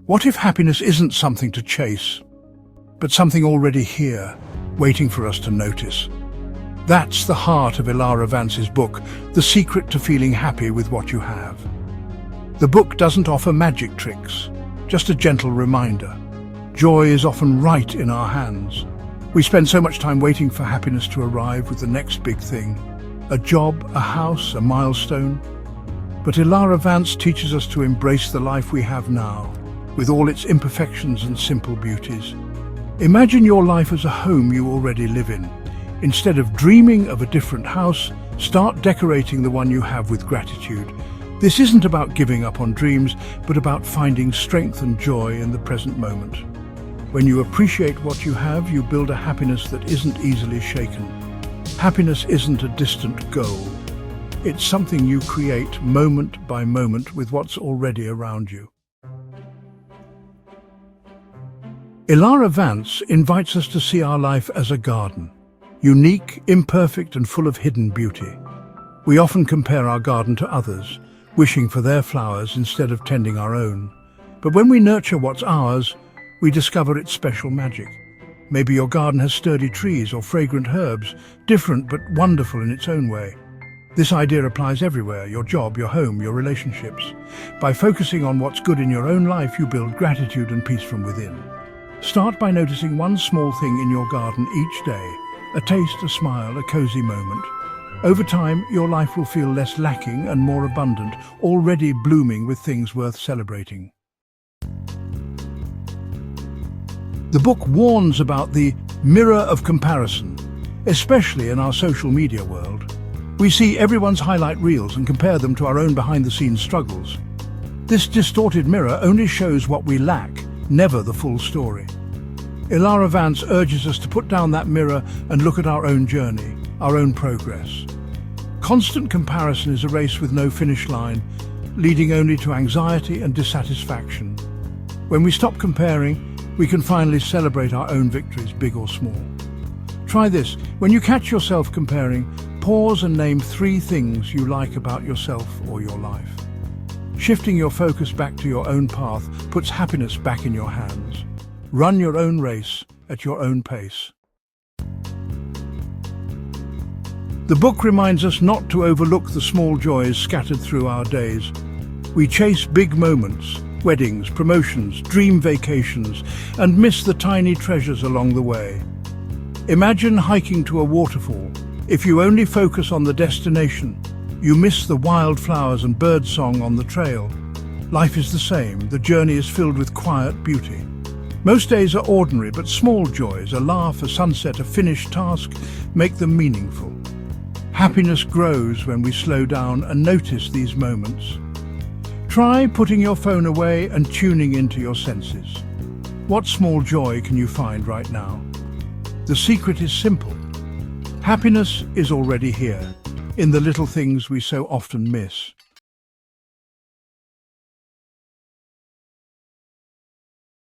What if happiness isn't something to chase, but something already here, waiting for us to notice? That's the heart of Ilara Vance's book, The Secret to Feeling Happy with What You Have. The book doesn't offer magic tricks, just a gentle reminder. Joy is often right in our hands. We spend so much time waiting for happiness to arrive with the next big thing, a job, a house, a milestone. But Ilara Vance teaches us to embrace the life we have now, with all its imperfections and simple beauties. Imagine your life as a home you already live in. Instead of dreaming of a different house, start decorating the one you have with gratitude. This isn't about giving up on dreams, but about finding strength and joy in the present moment. When you appreciate what you have, you build a happiness that isn't easily shaken. Happiness isn't a distant goal. It's something you create moment by moment with what's already around you. Ilara Vance invites us to see our life as a garden, unique, imperfect, and full of hidden beauty. We often compare our garden to others, wishing for their flowers instead of tending our own. But when we nurture what's ours, we discover its special magic. Maybe your garden has sturdy trees or fragrant herbs, different but wonderful in its own way. This idea applies everywhere: your job, your home, your relationships. By focusing on what's good in your own life, you build gratitude and peace from within. Start by noticing one small thing in your garden each day: a taste, a smile, a cozy moment. Over time, your life will feel less lacking and more abundant, already blooming with things worth celebrating. The book warns about the mirror of comparison, especially in our social media world. We see everyone's highlight reels and compare them to our own behind-the-scenes struggles. This distorted mirror only shows what we lack, never the full story. Ilara Vance urges us to put down that mirror and look at our own journey, our own progress. Constant comparison is a race with no finish line, leading only to anxiety and dissatisfaction. When we stop comparing, we can finally celebrate our own victories, big or small. Try this: when you catch yourself comparing, pause and name 3 things you like about yourself or your life. Shifting your focus back to your own path puts happiness back in your hands. Run your own race at your own pace. The book reminds us not to overlook the small joys scattered through our days. We chase big moments, weddings, promotions, dream vacations, and miss the tiny treasures along the way. Imagine hiking to a waterfall. If you only focus on the destination, you miss the wildflowers and birdsong on the trail. Life is the same. The journey is filled with quiet beauty. Most days are ordinary, but small joys, a laugh, a sunset, a finished task, make them meaningful. Happiness grows when we slow down and notice these moments. Try putting your phone away and tuning into your senses. What small joy can you find right now? The secret is simple. Happiness is already here, in the little things we so often miss.